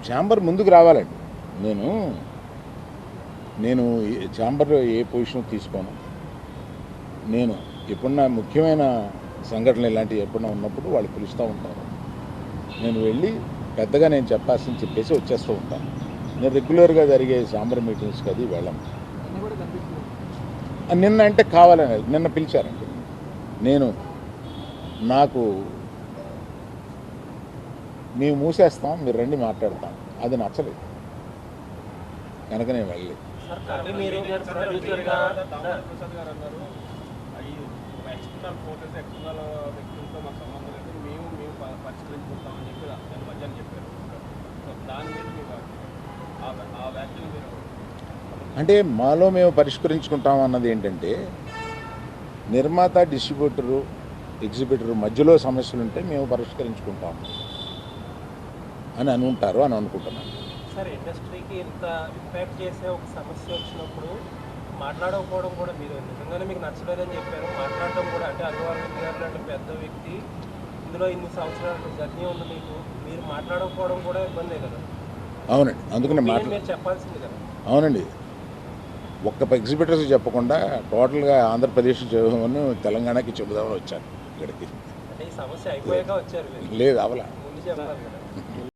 Chamber ముందుకు రావాలండి. నేను నేను ఛాంబర్లో ఏ పొజిషన్ తీసుకోను. నేను ఎప్పుడన్నా ముఖ్యమైన సంఘటనలు ఇలాంటివి ఎప్పుడన్నా ఉన్నప్పుడు వాళ్ళు పిలుస్తూ ఉంటారు. నేను వెళ్ళి పెద్దగా నేను చెప్పాల్సింది చెప్పేసి వచ్చేస్తూ ఉంటాను. నేను రెగ్యులర్గా జరిగే ఛాంబర్ మీటింగ్స్కి అది వెళ్ళను. నిన్న అంటే కావాలని నిన్న పిలిచారండి. నేను నాకు మేము మూసేస్తాం, మీరు రండి మాట్లాడతాం, అది నచ్చలేదు కనుక నేను వెళ్ళలేదు. అంటే మాలో మేము పరిష్కరించుకుంటాం అన్నది ఏంటంటే, నిర్మాత డిస్ట్రిబ్యూటరు ఎగ్జిబిటరు మధ్యలో సమస్యలు ఉంటే మేము పరిష్కరించుకుంటాం అని అనుకుంటారు అని అనుకుంటున్నాను. సార్, ఇండస్ట్రీకి ఇంత ఇంపాక్ట్ చేసే ఒక సమస్య వచ్చినప్పుడు మాట్లాడకపోవడం కూడా, మీరు నిజంగానే మీకు నచ్చలేదని చెప్పారు, మాట్లాడడం కూడా, అంటే అల్లు గారు లాంటి పెద్ద వ్యక్తి ఇందులో ఇన్ని సంవత్సరాలు జర్నీ ఉంది, మీకు మీరు మాట్లాడకపోవడం కూడా ఇబ్బందే కదా. అవునండి, అందుకని మీరు చెప్పాల్సింది కదా. అవునండి, ఒక్క ఎగ్జిబిటర్స్ చెప్పకుండా టోటల్గా ఆంధ్రప్రదేశ్ తెలంగాణకి చెబుదామని వచ్చాను ఇక్కడికి. అంటే ఈ సమస్య అయిపోయాక వచ్చారు? లేదు, అవలా. ముందు చెప్పాలి కదా.